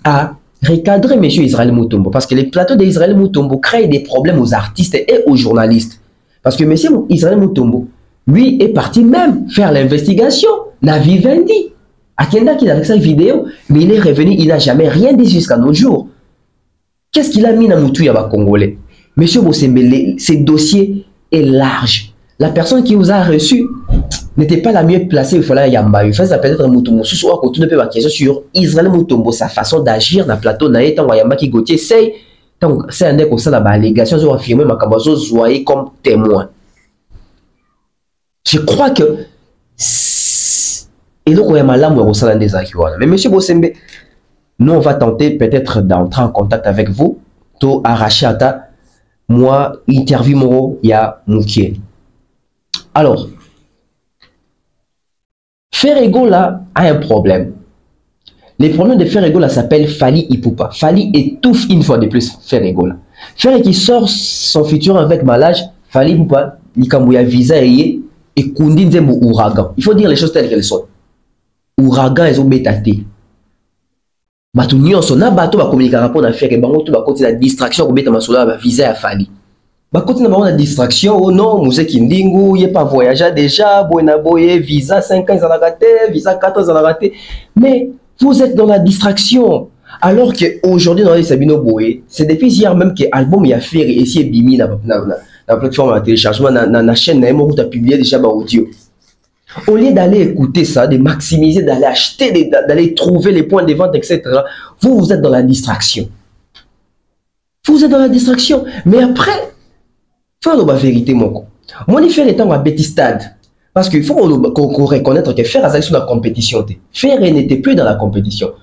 à recadrer monsieur Israël Mutombo parce que les plateaux d'Israël Mutombo créent des problèmes aux artistes et aux journalistes. Parce que M. Israël Mutombo, lui, est parti même faire l'investigation. Na Vivendi. Akenda qui avec sa vidéo, mais il est revenu, il n'a jamais rien dit jusqu'à nos jours. Qu'est-ce qu'il a mis dans Moutou Yaba Congolais? Monsieur Bossembele, ce dossier est large. La personne qui vous a reçu n'était pas la mieux placée. Il fallait Yamba. Il fallait peut-être Moutombo. Soit qu'on tourne la question sur Israël Mutombo, sa façon d'agir dans le plateau Naïtan Yamba qui Gauthier Seye. Donc, c'est un écho ça la allégation sur affirmer ma cabazo zoyé comme témoin. Je crois que et donc on a malade au sein des acquis. Mais monsieur Bossembe, nous on va tenter peut-être d'entrer en contact avec vous. To arrachata moi interview moro ya Moukié. Alors, Ferrego là a un problème. Le problème de Ferrego là s'appelle Fally Ipupa. Fally étouffe une fois de plus Ferrego là. Ferrego qui sort son futur avec malage, Fally Ipupa, il cambouille visa et Kundi Nzembo ouragan. Il faut dire les choses telles qu'elles sont. Ouragan ils ont bétaté. Batu nyonso na bato ba communiquer rapport na Ferrego bango to ba continuer la distraction ko beta masola ba visa ya Fally. Ba continuer ba la distraction oh non, Mousse Kindingu, il pas voyagé déjà, boyna boye visa 5 ans ils en a raté, visa 4 ans ils en a raté. Mais vous êtes dans la distraction. Alors qu'aujourd'hui, dans les Sabino Boé, c'est depuis hier même que l'album y a fait et si bimi dans la plateforme de téléchargement, dans la chaîne, où tu as publié déjà audio. Au lieu d'aller écouter ça, de maximiser, d'aller acheter, d'aller trouver les points de vente, etc., vous êtes dans la distraction. Vous êtes dans la distraction. Mais après, faut la vérité, mon con. Moi, je fais les temps à Betty Stade. Parce qu'il faut qu'on reconnaisse que Fer a sur la compétition. Fer n'était plus dans la compétition.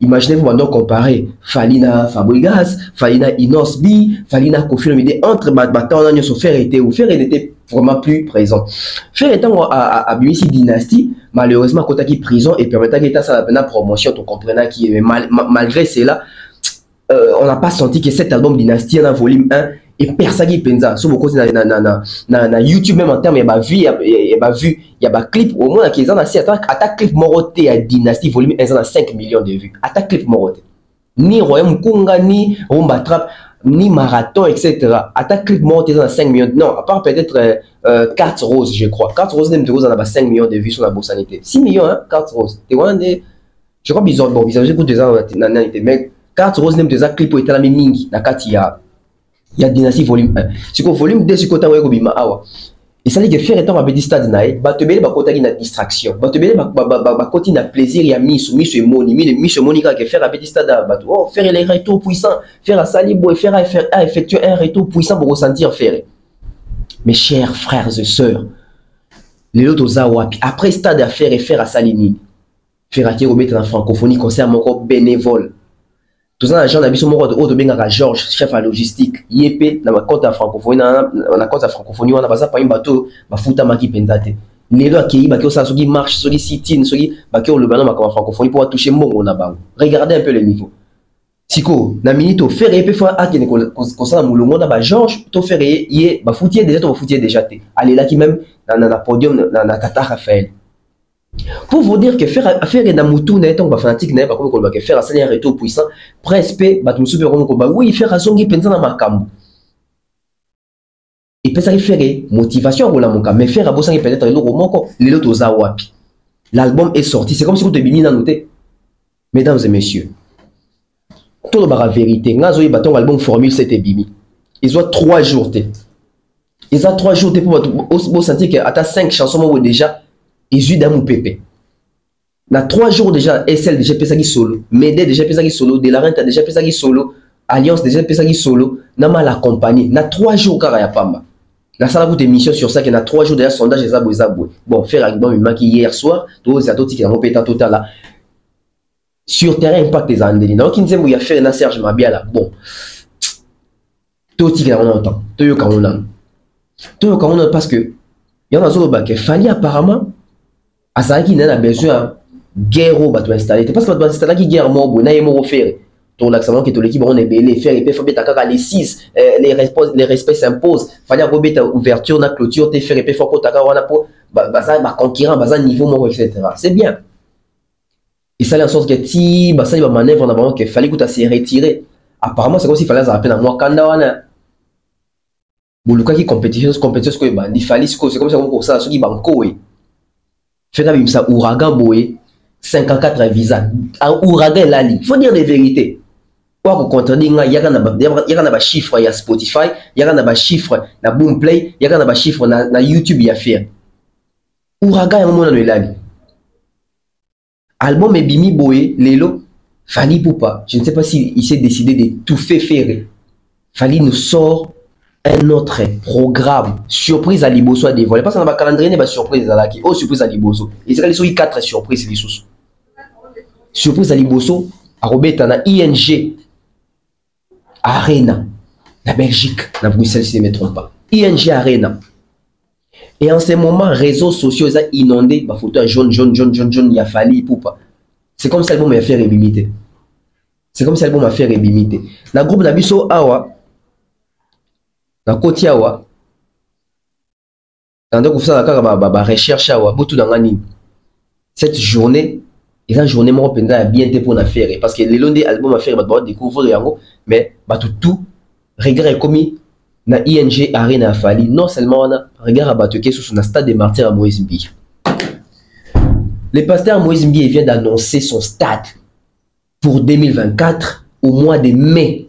Imaginez-vous maintenant comparer Falina Fabregas, Falina Inosbi, Falina Kofi Olomide, entre Batman et Fer était où Fer n'était vraiment plus présent. Fer étant à BMC Dynasty, malheureusement, quand il prison et permettant qu'il ait la promotion, tu comprends qui malgré cela, on n'a pas senti que cet album Dynasty en a volume 1 et personne qui pensa sur beaucoup na YouTube même en termes il y a un clip au moins qui est assez attaque clip moroté à Dynasty volume 1 a 5 millions de vues attaque clip moroté ni Royaume Kunga ni Rumba Trap ni Marathon etc attaque clip moroté a 5 millions non à part peut-être Carte Rose je crois Carte Rose même de Rose en a 5 millions de vues sur la bourse sanité 6 millions hein Carte Rose t'es one des je crois bizarre bon bizarre j'écoute des ans mais Carte Rose même des clips est la même mingi na Katia il y a Dynasty volume 1. C'est qu'au volume 2, c'est qu'on a eu awa. Et ça dit que faire étant à petit stade naï, bah te belle bah côté une distraction, bah te belle bah côté une plaisir, il y a mis et moni que faire à petit stade bah oh faire les retours puissants, faire à salibo et faire à effectuer un retour puissant pour ressentir faire. Mes chers frères et sœurs, les autres zawa après stade à faire et faire à salini, faire à qui remettre en francophonie concerne encore bénévole. Tout ça, j'en ai vu sur mon autre bien à Georges, chef à logistique. Yépé, dans ma compte à francophonie, on a pas un bateau, ma fouta maki penzate. Les deux qui ça, ceux qui marchent, ceux qui sit-in, ceux qui le ballon ma francophonie pour toucher mon on a bas. Regardez un peu le niveau. Siko, na minute faire et fois à qui ne concerne mon monde à Georges, to faire yé, ba foutier déjà, to foutier déjà. Allez là qui même dans la podium, dans la Tata Raphaël. Pour vous dire que faire et Namoutou n'est pas fanatique n'est pas comme qu'on va faire à un retour puissant presque bah tout super comme bah oui faire à son qui pense dans ma cam et peut ça faire motivation pour la mon cam mais faire à bosser peut-être le roman les autres zawapi l'album est sorti c'est comme si vous te bini dans noté mesdames et messieurs tout le bar vérité ngazo y baton album formule c'était bimi ils ont 3 jours ils ont 3 jours pour sentir que à ta 5 chansons déjà Isu Damou Pépé. Na 3 jours déjà, SL déjà Pesagi solo, Médé déjà Pesagi solo, Delarenta déjà Pesagi solo, Alliance déjà Pesagi solo, Nama la compagnie. Na 3 jours Karaya Pamba. Na sala beaucoup d'émissions sur ça, que na 3 jours déjà sondage Ezabou. Bon, faire un bon maki hier soir, tous les autres qui ont pété total là. Sur terrain impact les Andéli. Donc qui nous a fait na Serge Mabiala. Bon. Tous qui ont longtemps. Tous yo kaonan. Tous kaonan parce que il y en a zolo baké fallait apparemment à ça qui n'a besoin guerre au bateau installé parce que bateau installé qui guerre mort bon n'aille mort faire ton l'accent que toute l'équipe on est belé faire et faire bêta kaka les 6 les respects s'imposent fallait remettre ouverture na clôture te faire et faire ko taka wana po ça ba concurrent ba niveau mort etc. C'est bien et ça en sorte que ti ba ça il va manœuvre en avant que fallait que se retirer apparemment c'est comme si fallait à peine à moi kanda wana buluka qui compétition que ba il fallait c'est comme ça qu'on ça ceux qui banco fait comme ça ouragan boé 54 visa ouragan lali faut dire les vérités quoi qu'on contredire il y a na chiffre il y a Spotify il y a na chiffre na Boomplay il y a na chiffre na YouTube il y a faire ouragan un moment dans lali album et bimi boé lelo Fally Poupa je ne sais pas si il s'est décidé de tout faire Fally nous sort un autre programme surprise à Liboso à dévoiler parce que dans le calendrier n'est pas surprise à la qui oh surprise à Liboso et c'est les 4 surprises les sous surprise à Liboso à Robert na ING Arena la Belgique la Bruxelles si je ne me trompe pas ING Arena et en ce moment réseaux sociaux ils ont inondé ma photo jaune il y a Fally Poupa c'est comme ça l'album a fait ébimité c'est comme ça l'album a fait ébimité la groupe Nabiso Awa na koti awa dans donc ça la recherche awa botu dans ngani cette journée et la journée moi pendant a bien été pour na faire parce que les londé album a faire ba découvrir yango mais ba tout regard commis na ING Arena Fally non seulement on a regard à batoke sur na stade des martyrs à Moïse Mbi le pasteur Moïse Mbi vient d'annoncer son stade pour 2024 au mois de mai.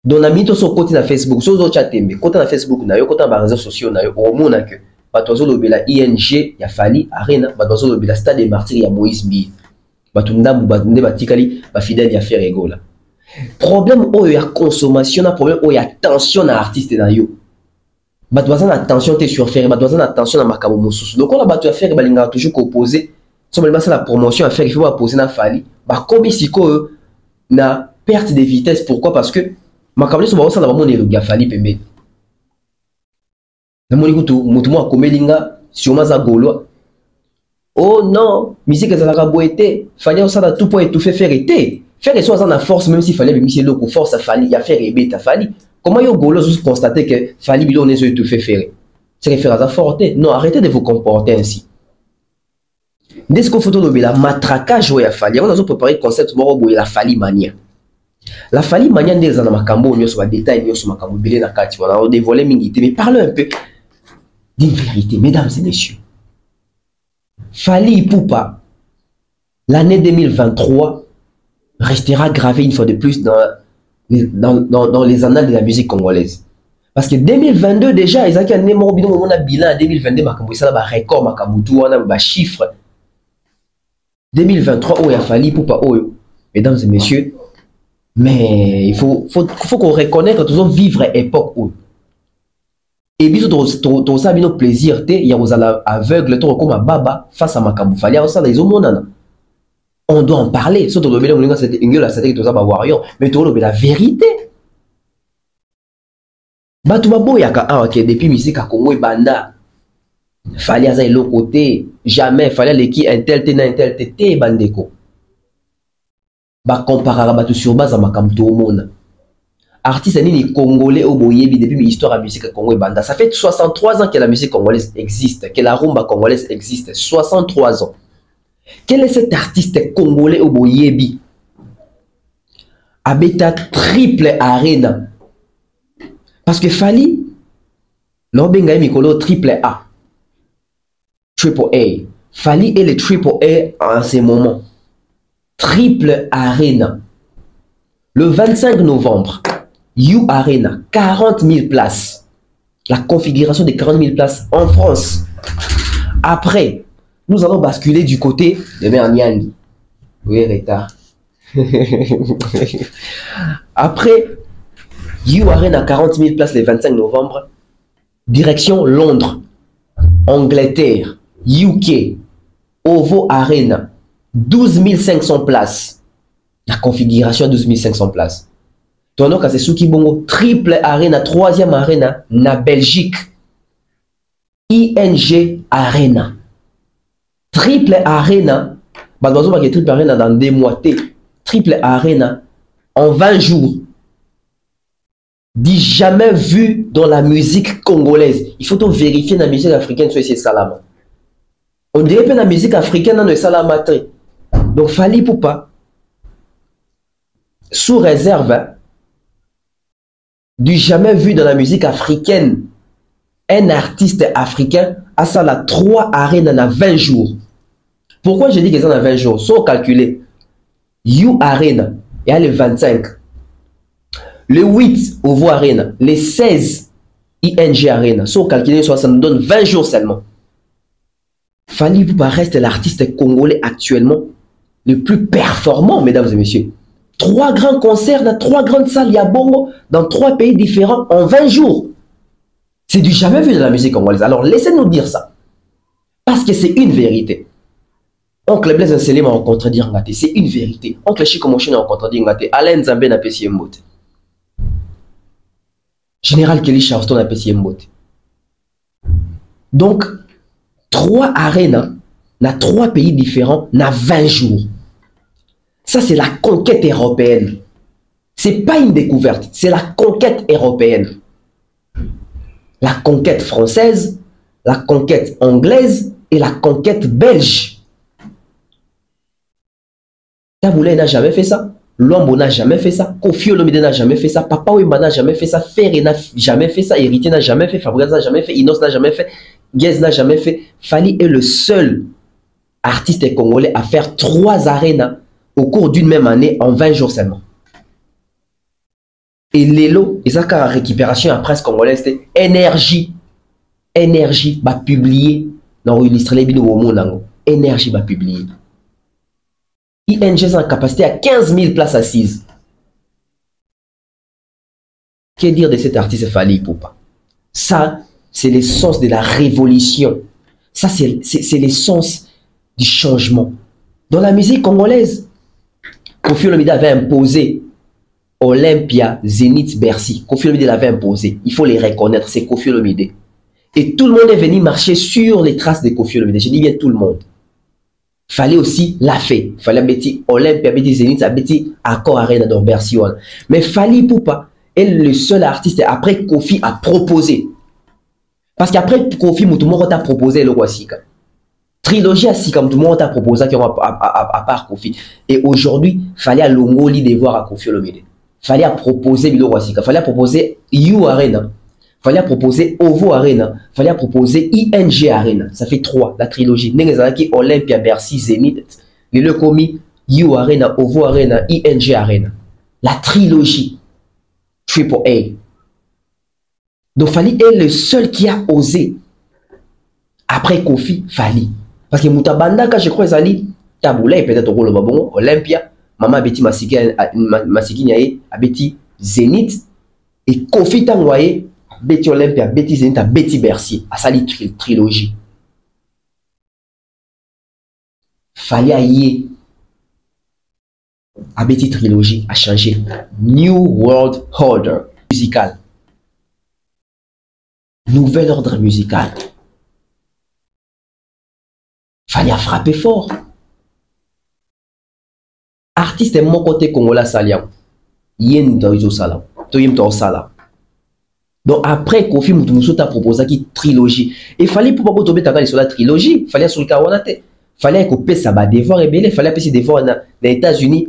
Donc, on a mis tout sur côté de Facebook, sur les chats, côté de Facebook, on a côté de réseaux sociaux, on a au monde que, batozo le bela ING, ya Fally Arena, batozo le bela Stade des Martyrs, ya Moïse Mbi, batunda mubande batikali, ba fidèle ya faire ego là. Problème où il y a consommation, problème où il y a tension à artiste na yo. bato baza na attention te sur faire bato baza na attention na makambo mosusu donc on a bato ya faire balingaka toujours qu'opposer so balima la promotion à faire il faut pas poser na fali ba komi siko na perte de vitesse pourquoi parce que makambo so ba osala ba moni ya fali pembeni na moni kutu mutu mo akomelinga sûrement za golo oh non musique ezalaka boete fallait osala tout pour étouffer faire été faire so na force même s'il fallait bimisi loko force à fali ya faire ebeta fali. Comment yo golo juste constater que Fali Bilo n'est pas tout fait faire? C'est référence à forte. Non, arrêtez de vous comporter ainsi. Dès ce qu'on faut le la matraquage ou ya Fali, on a préparé le concept moro la Fali mania. La Fali mania des en makambo on sur détail on sur makambo belé na kati on a dévoilé mingité mais parlons un peu d'une vérité mesdames et messieurs. Fali Ipupa l'année 2023 restera gravé une fois de plus dans les annales de la musique congolaise. Parce que 2022 déjà, ils ont un bilan en 2022, il y a un record, un chiffre. 2023, il a fallu pour pas, mesdames et messieurs, mais il faut qu'on reconnaisse toujours vivre époque. Et puis, tout ça, il plaisir, il y a aux aveugles, comme un baba face à Makambu. Il y a ça, les hommes. On doit en parler. Surtout le bilan, c'est mais tout la vérité. Batubabo yaka depuis musique à Congo et Banda. Fallait aller l'autre côté. Jamais fallait les qui un tel té bandeko. Ba comparer batu sur base à Makam tout le monde. Artiste ni congolais au boyebi depuis l'histoire à musique à Congo et Banda. Ça fait 63 ans que la musique congolaise existe, que la rumba congolaise existe. 63 ans. Quel est cet artiste congolais au Boyebi? Abeta triple arena. Parce que Fali, l'Obenga Mikolo triple A. Triple A. Fali est le triple A en ce moment. Triple arena. Le 25 novembre, You Arena, 40 000 places. La configuration des 40 000 places en France. Après, nous allons basculer du côté de Merniani. Oui, retard. Après, You Arena 40 000 places le 25 novembre. Direction Londres, Angleterre, UK, Ovo Arena, 12 500 places. La configuration 12 500 places. Donc, c'est Suki Bongo, triple arena, troisième arena, na Belgique. ING Arena. Triple arena, triple arena dans 2 mois. Triple arena en 20 jours. Dit jamais vu dans la musique congolaise. Il faut tout vérifier dans la musique africaine sur ces salama. On dirait que la musique africaine dans le salama. Donc, Fali Ipupa, sous réserve, du jamais vu dans la musique africaine, un artiste africain a ça la 3 arènes en 20 jours. Pourquoi je dis que ça en 20 jours? Sans calculer, You Arena, il y a le 25. Le 8, Ovo Arena. Le 16, ING Arena. Sans calculer, ça nous donne 20 jours seulement. Fali Ipupa reste l'artiste congolais actuellement le plus performant, mesdames et messieurs. 3 grands concerts dans 3 grandes salles Yabongo dans 3 pays différents en 20 jours. C'est du jamais vu de la musique congolaise. Alors laissez-nous dire ça. Parce que c'est une vérité. Oncle Blaise Nselem a rencontré Ngate. C'est une vérité. Oncle Chico Moshine a rencontré Ngate. Alain Nzambe n'a pas si mbote. Général Kelly Charleston n'a pas si mbote. Donc, 3 arénas dans 3 pays différents dans 20 jours. Ça, c'est la conquête européenne. Ce n'est pas une découverte, c'est la conquête européenne. La conquête française, la conquête anglaise et la conquête belge. Taboulé n'a jamais fait ça. Lombo n'a jamais fait ça. Kofi Olomide n'a jamais fait ça. Papa Wemba n'a jamais fait ça. Ferré n'a jamais fait ça. Héritier n'a jamais fait. Fabrice n'a jamais fait. Inos n'a jamais fait. Guez n'a jamais fait. Fali est le seul artiste congolais à faire 3 arénas au cours d'une même année en 20 jours seulement. Et Lelo, et ça car la récupération à presse congolaise, c'était énergie. Énergie va publier dans l'illustré les vidéos au monde. Énergie va publier. ING a une capacité à 15 000 places assises. Que dire de cet artiste Fali Ipupa? Ça, c'est l'essence de la révolution. Ça, c'est l'essence du changement. Dans la musique congolaise, Koffi Olomide avait imposé Olympia, Zénith, Bercy. Koffi Olomide l'avait imposé. Il faut les reconnaître, c'est Koffi Olomide. Et tout le monde est venu marcher sur les traces de Koffi Olomide. Je dis bien tout le monde. Fallait aussi la faire. Fallait mettre Olympia, mettre Zénith, mettre Accor Arena dans Bercy. Mais Fally Ipupa est le seul artiste après Koffi a proposé. Parce qu'après Koffi, tout le monde a proposé le Sika. Trilogie à Sika, tout le monde a proposé à part Koffi. Et aujourd'hui, fallait à Longoli devoir à Koffi Olomide. Fallait proposer le Sika. Fallait proposer You Arena. Fallait proposer Ovo Arena. Fallait proposer ING Arena. Ça fait 3, la trilogie. Nengezaki, Olympia, Bercy, Zénith. Le commis You Arena, Ovo Arena, ING Arena. La trilogie. Triple A. Donc Fally est le seul qui a osé. Après Koffi, Fally. Parce que Moutabanda, quand je crois, Zali, Taboula, peut-être au rôle bon, Olympia, Maman Betty Masiki Nyaye, Betty Zénith, et Koffi Tangwaye, Betty Olympia, Betty Zénith, Betty Bercy, à Sali trilogie. Fally aïe, à Betty trilogie, a changé. New World Order musical. Nouvel ordre musical. Fallait frapper fort. Artiste est mon côté congolais saliam. Yen doizo salam. Toyim to salam. Donc après Koffi Moutoumousso t'a proposé qui trilogie. Et fallait pour pas tomber sur la trilogie. Fallait sur le kawanate. Fallait que ça va devoir ébélé. Fallait passer devoir dans les États-Unis.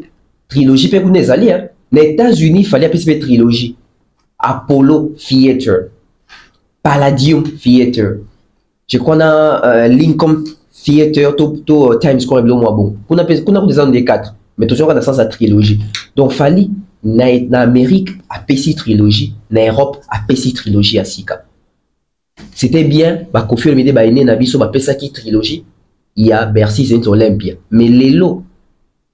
Trilogie peut qu'on les alliés. Les États-Unis fallait passer trilogie. Apollo Theater. Palladium Theater. Je crois qu'on a Lincoln Theater, tout Times Square, bon. On a des ans des 4, mais toujours dans le sens de la trilogie. Donc, Fally, en Amérique, à PC trilogie, en Europe, à PC trilogie à Sika. C'était bien, Koffi Olomide, Nabiso, Pesaki trilogie, il y a Bercy, Zénith, Olympia. Mais les lots,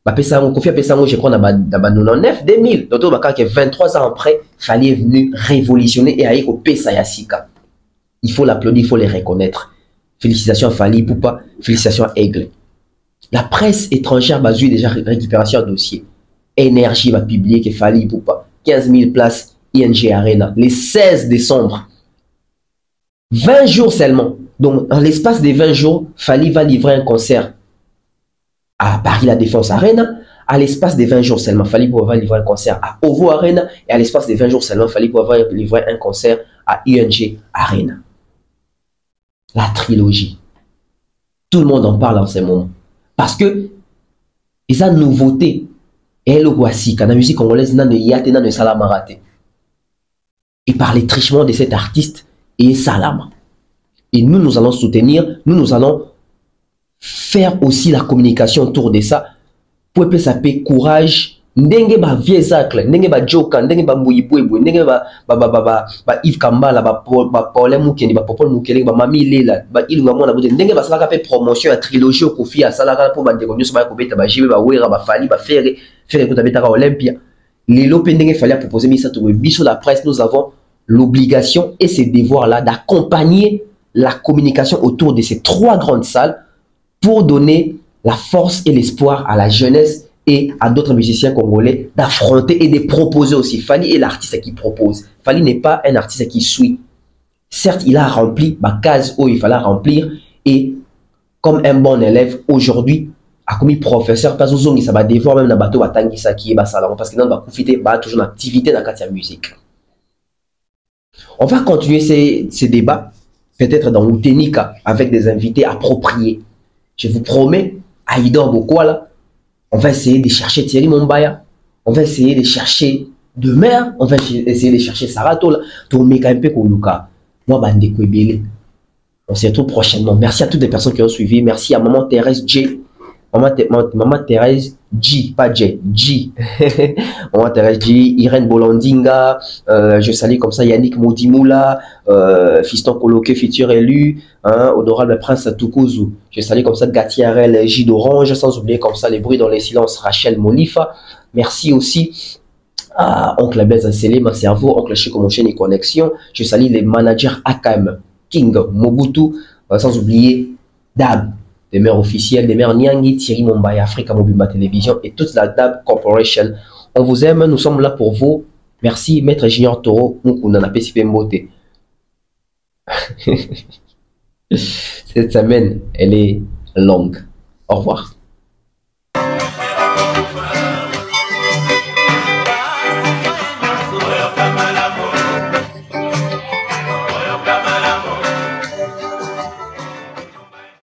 Koffi a pensé, je crois, dans 99, 2000. Donc, 23 ans après, Fally est venu révolutionner et aller au Pesa à Sika. Il faut l'applaudir, il faut les reconnaître. Félicitations à Fally Ipupa, félicitations à Aigle. La presse étrangère a eu déjà récupération de dossier. Énergie va publier que Fally Ipupa, 15 000 places ING Arena, le 16 décembre. 20 jours seulement. Donc, dans l'espace des 20 jours, Fally va livrer un concert à Paris La Défense Arena. À l'espace des 20 jours seulement, Fally Ipupa va livrer un concert à Ovo Arena. Et à l'espace des 20 jours seulement, Fally Ipupa va livrer un concert à ING Arena. La trilogie. Tout le monde en parle en ce moment. Parce que, ils ont une nouveauté. Et le voici, quand la musique congolaise n'a de yate, n'a de salama raté. Et par les trichements de cet artiste, et salama. Et nous, nous allons soutenir, nous allons faire aussi la communication autour de ça. Pour que ça paie courage. Ndenge ba viezacle, ndenge ba joka, ndenge ba mbuyibwebwe, ndenge ba Yves Kambala, ba Paulin Mukeni, ba Popol Mukele, ba Mami Lela, ba Ilunga Mwana Bote, ndenge ba salaka pe promotion ya trilogie au Koffi a salaka pour ba ndeko nyoso ba ko beta ba jibe ba wera ba Fally ba faire ko tabeta Olympia. Lelo pe ndenge fallait proposer mais ça to biso la presse, nous avons l'obligation et ce devoir là d'accompagner la communication autour de ces 3 grandes salles pour donner la force et l'espoir à la jeunesse et à d'autres musiciens congolais d'affronter et de proposer aussi. Fally est l'artiste qui propose. Fally n'est pas un artiste qui suit. Certes, il a rempli ma case où il fallait remplir et comme un bon élève, aujourd'hui, a commis professeur, parce que ça va devoir même dans bateau batangi ça qui est bas salon parce que dans va profiter bah toujours une activité dans la musique. On va continuer ces débats peut-être dans l'Outenika avec des invités appropriés. Je vous promets, Aïdor Bokwala. On va essayer de chercher Thierry Mombaya. On va essayer de chercher Demer. On va essayer de chercher Saratola. On se retrouve prochainement. Merci à toutes les personnes qui ont suivi. Merci à Maman Thérèse J. Maman Thérèse J. Pas J. J. Maman Thérèse J. Irène Bolandinga. Je salue comme ça Yannick Moudimoula. Fiston Coloqué, futur élu. Honorable Prince Tukuzu. Je salue comme ça Gatiarel J d'Orange. Sans oublier comme ça les bruits dans les silences Rachel Molifa. Merci aussi à Oncle Blaise Selé, ma cerveau, Oncle Chico Mon Chaîne et Connexion. Je salue les managers AKM. King Mobutu, sans oublier DAB, des maires officiels, des maires Nyangi, Thierry Mombay, Africa Mobimba Télévision et toute la DAB Corporation. On vous aime, nous sommes là pour vous. Merci, Maître Junior Toro, Moukounana PCP Mbote. Cette semaine, elle est longue. Au revoir.